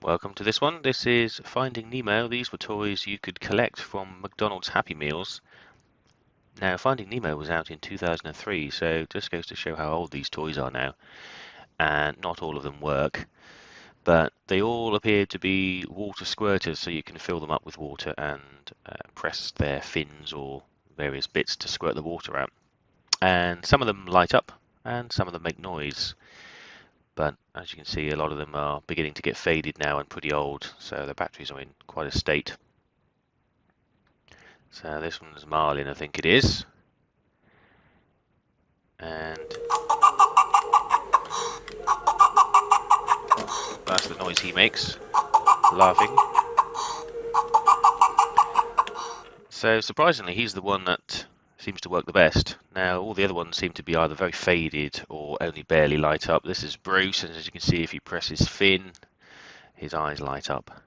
Welcome to this one. This is Finding Nemo. These were toys you could collect from McDonald's Happy Meals. Now, Finding Nemo was out in 2003, so just goes to show how old these toys are now. And not all of them work, but they all appear to be water squirters, so you can fill them up with water and press their fins or various bits to squirt the water out. And some of them light up, and some of them make noise. But as you can see, a lot of them are beginning to get faded now and pretty old, so the batteries are in quite a state. So this one's Marlin, I think it is. And that's the noise he makes, laughing. So surprisingly, he's the one that seems to work the best. Now, all the other ones seem to be either very faded or only barely light up. This is Bruce, and as you can see, if you press his fin, his eyes light up.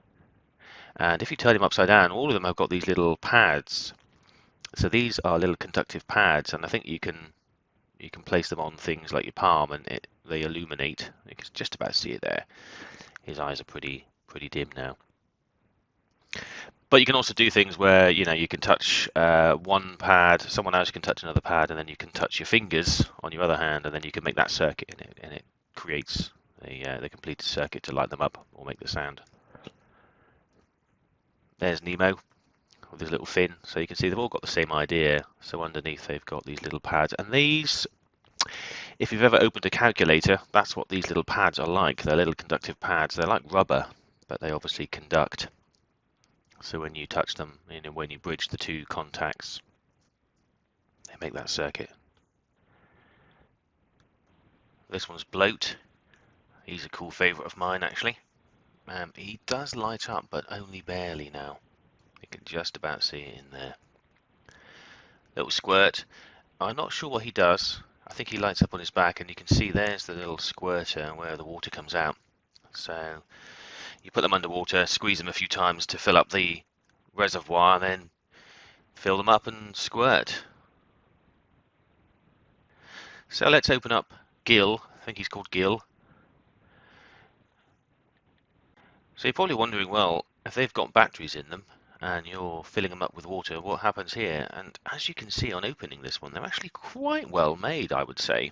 And if you turn him upside down, all of them have got these little pads. So these are little conductive pads, and I think you can place them on things like your palm, and they illuminate. You can just about see it there. His eyes are pretty dim now. But you can also do things where you can touch one pad, someone else can touch another pad, and then you can touch your fingers on your other hand, and then you can make that circuit, and it creates the completed circuit to light them up or make the sound. There's Nemo with his little fin, so you can see they've all got the same idea. So underneath they've got these little pads, and these, if you've ever opened a calculator, that's what these little pads are like. They're little conductive pads. They're like rubber, but they obviously conduct. So when you touch them, when you bridge the two contacts, they make that circuit. This one's Bloat. He's a cool favourite of mine, actually. He does light up, but only barely now. You can just about see it in there. Little Squirt. I'm not sure what he does. I think he lights up on his back, and you can see there's the little squirter where the water comes out. So you put them underwater, squeeze them a few times to fill up the reservoir, and then fill them up and squirt. So let's open up Gil. I think he's called Gil. So you're probably wondering, well, if they've got batteries in them and you're filling them up with water, what happens here? And as you can see on opening this one, they're actually quite well made, I would say,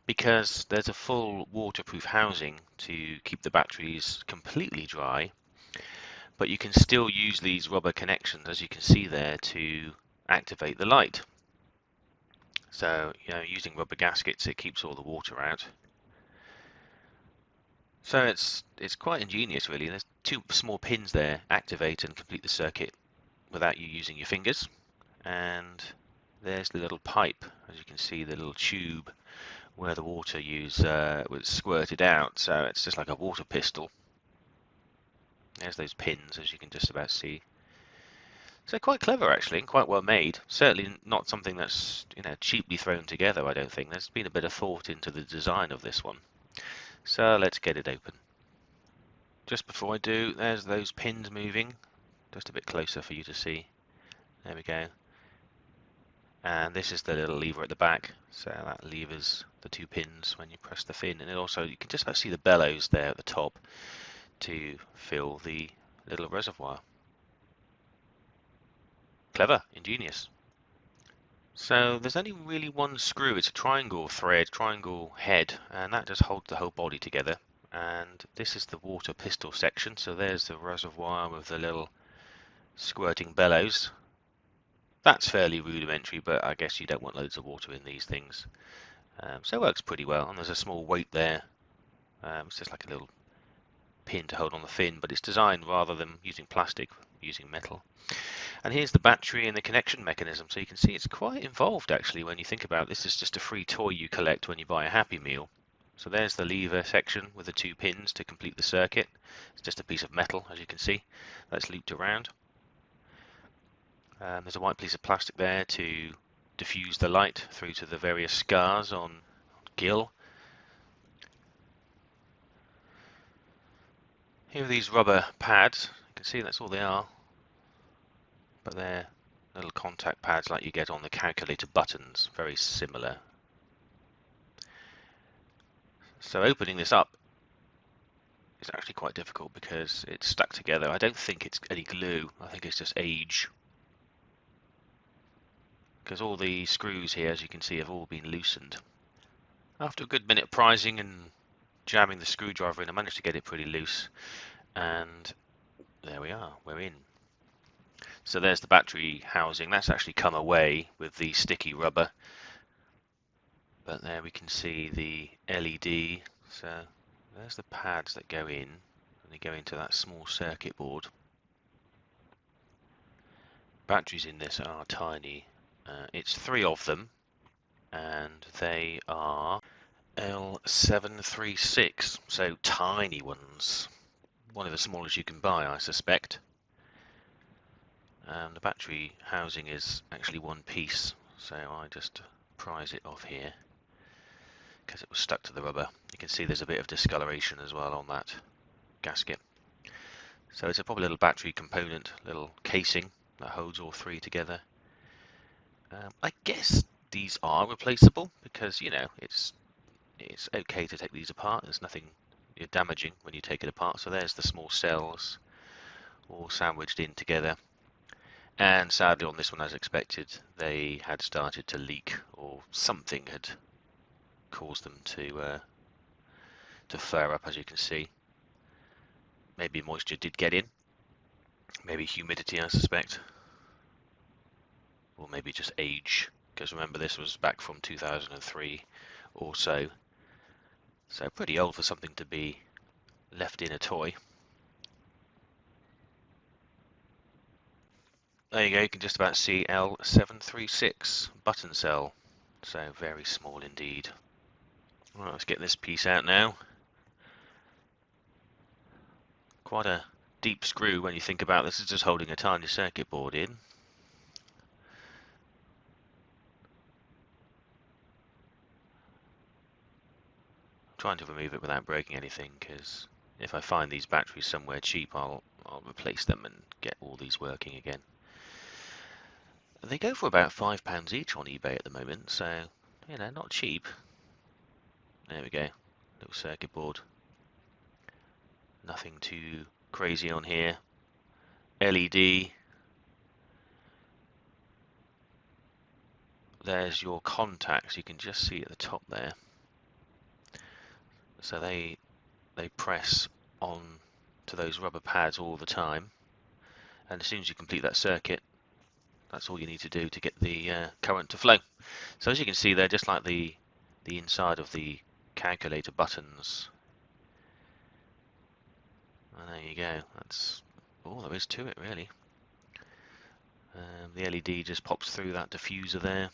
because there's a full waterproof housing to keep the batteries completely dry, but you can still use these rubber connections, as you can see there, to activate the light. So, using rubber gaskets, it keeps all the water out. So it's quite ingenious, really. There's two small pins there, activate and complete the circuit without you using your fingers. And there's the little pipe, as you can see, the little tube where the water was squirted out. So it's just like a water pistol. There's those pins, as you can just about see. So quite clever, actually, and quite well made. Certainly not something that's cheaply thrown together, I don't think. There's been a bit of thought into the design of this one. So let's get it open. Just before I do, there's those pins moving. Just a bit closer for you to see. There we go. And this is the little lever at the back. So that levers the two pins when you press the fin. And it also, you can just about see the bellows there at the top to fill the little reservoir. Clever, ingenious. So there's only really one screw. It's a triangle thread, triangle head, and that just holds the whole body together. And this is the water pistol section. So there's the reservoir with the little squirting bellows. That's fairly rudimentary, but I guess you don't want loads of water in these things. So it works pretty well. And there's a small weight there. It's just like a little pin to hold on the fin, but it's designed rather than using plastic, using metal. And here's the battery and the connection mechanism. So you can see it's quite involved, actually, when you think about it. This is just a free toy you collect when you buy a Happy Meal. So there's the lever section with the two pins to complete the circuit. It's just a piece of metal, as you can see, that's looped around. There's a white piece of plastic there to diffuse the light through to the various scars on Gil. Here are these rubber pads. You can see that's all they are, but they're little contact pads like you get on the calculator buttons, very similar. So opening this up, is actually quite difficult because it's stuck together. I don't think it's any glue, I think it's just age. Because all the screws here, as you can see, have all been loosened. After a good minute of prising and jamming the screwdriver in, I managed to get it pretty loose, and there we are, we're in. So there's the battery housing. That's actually come away with the sticky rubber, but there we can see the LED. So there's the pads that go in, and they go into that small circuit board. Batteries in this are tiny. It's 3 of them, and they are L736, so tiny ones. One of the smallest you can buy, I suspect. The battery housing is actually one piece, so I just prise it off here because it was stuck to the rubber. You can see there's a bit of discoloration as well on that gasket. So it's a probably little battery component, little casing that holds all 3 together. I guess these are replaceable because, you know, it's okay to take these apart. There's nothing damaging when you take it apart. So there's the small cells all sandwiched in together. And sadly on this one, as expected, they had started to leak, or something had caused them to flare up, as you can see. Maybe moisture did get in, maybe humidity, I suspect, or maybe just age, because remember this was back from 2003 or so, so pretty old for something to be left in a toy. There you go, you can just about see L736 button cell, so very small indeed. Right, let's get this piece out now. Quite a deep screw when you think about this. It's just holding a tiny circuit board in. I'm trying to remove it without breaking anything, because if I find these batteries somewhere cheap, I'll replace them and get all these working again. They go for about £5 each on eBay at the moment, so, you know, not cheap. There we go, little circuit board. Nothing too crazy on here. LED. There's your contacts, you can just see at the top there. So they press on to those rubber pads all the time, and as soon as you complete that circuit, that's all you need to do to get the current to flow. So as you can see there, just like the inside of the calculator buttons, and there you go, that's all there is to it really. The LED just pops through that diffuser there,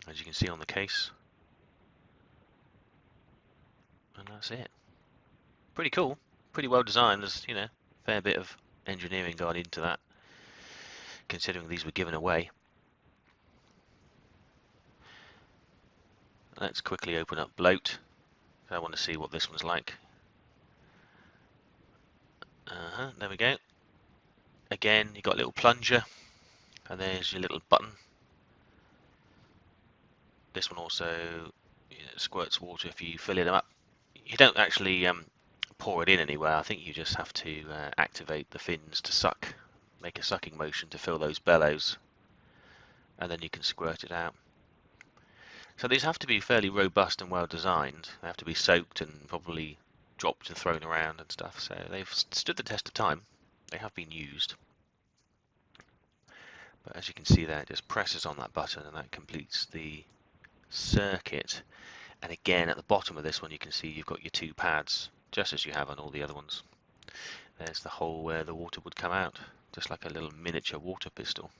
as you can see on the case, and that's it. Pretty cool, pretty well designed. There's, you know, a fair bit of engineering gone into that, considering these were given away. Let's quickly open up Bloat. I want to see what this one's like. There we go. Again, you've got a little plunger, and there's your little button. This one also, you know, squirts water if you fill it up. You don't actually pour it in anywhere. I think you just have to activate the fins to suck, make a sucking motion to fill those bellows, and then you can squirt it out. So these have to be fairly robust and well designed. They have to be soaked and probably dropped and thrown around and stuff. So they've stood the test of time. They have been used. But as you can see there, it just presses on that button and that completes the circuit. And again, at the bottom of this one, you can see you've got your 2 pads, just as you have on all the other ones. There's the hole where the water would come out, just like a little miniature water pistol.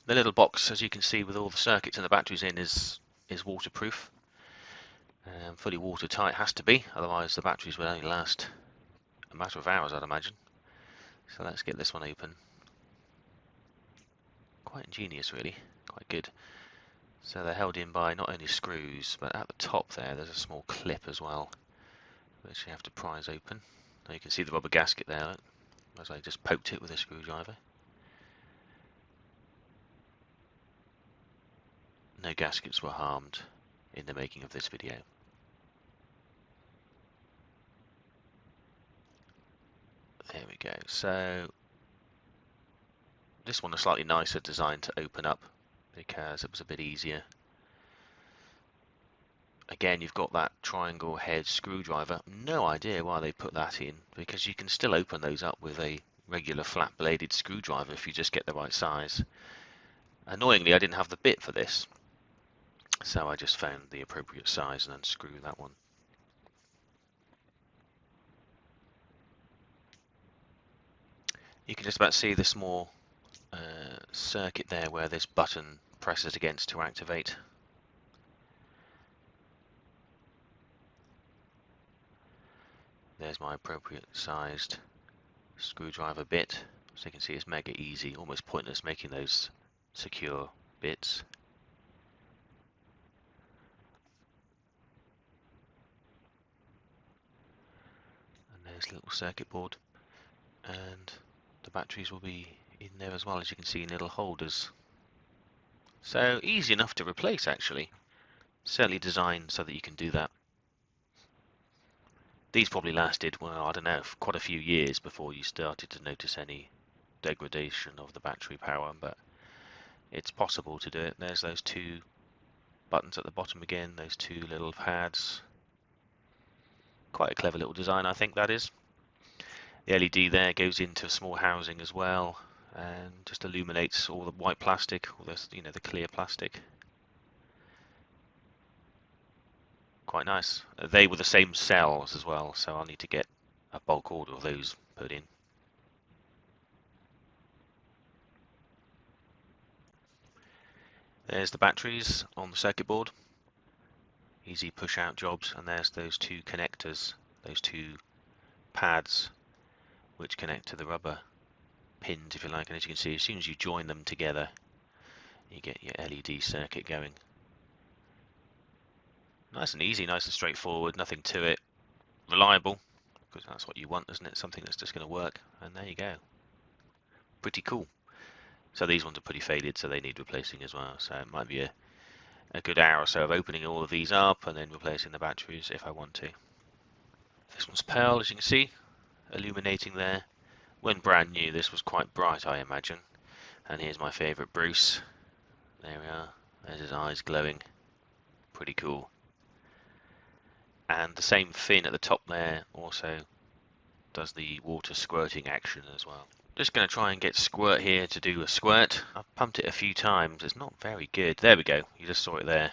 The little box, as you can see, with all the circuits and the batteries in, is waterproof. Fully watertight, has to be, otherwise the batteries will only last a matter of hours, I'd imagine. So let's get this one open. Quite ingenious really, quite good. So they're held in by not only screws, but at the top there's a small clip as well, which you have to prise open. Now you can see the rubber gasket there, as I just poked it with a screwdriver. no gaskets were harmed in the making of this video. There we go. So this one is slightly nicer designed to open up because it was a bit easier. Again, you've got that triangle head screwdriver. No idea why they put that in, because you can still open those up with a regular flat bladed screwdriver if you just get the right size. Annoyingly, I didn't have the bit for this, so I just found the appropriate size and unscrewed that one. You can just about see the small circuit there where this button presses against to activate. There's my appropriate sized screwdriver bit. So you can see it's mega easy, almost pointless making those secure bits. And there's the little circuit board, and the batteries will be in there as well, as you can see in little holders. So easy enough to replace, actually. Certainly designed so that you can do that. These probably lasted, well, I don't know, quite a few years before you started to notice any degradation of the battery power, but it's possible to do it. There's those two buttons at the bottom again, those two little pads. Quite a clever little design, I think that is. The LED there goes into a small housing as well, and just illuminates all the white plastic, all this, you know, the clear plastic. Quite nice. They were the same cells as well, so I'll need to get a bulk order of those put in. There's the batteries on the circuit board. Easy push out jobs, and there's those two connectors, those two pads which connect to the rubber pins, if you like, and as you can see, as soon as you join them together you get your LED circuit going. Nice and easy, nice and straightforward, nothing to it. Reliable, because that's what you want, isn't it? Something that's just going to work, and there you go. Pretty cool. So these ones are pretty faded, so they need replacing as well, so it might be a good hour or so of opening all of these up and then replacing the batteries if I want to. This one's pearl, as you can see, illuminating there. When brand new, this was quite bright, I imagine. And here's my favourite Bruce. There we are. There's his eyes glowing. Pretty cool. And the same fin at the top there also does the water squirting action as well. Just going to try and get Squirt here to do a squirt. I've pumped it a few times. It's not very good. There we go. You just saw it there.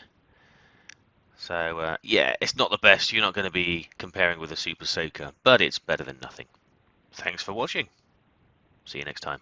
So, yeah, it's not the best. You're not going to be comparing with a Super Soaker, but it's better than nothing. Thanks for watching. See you next time.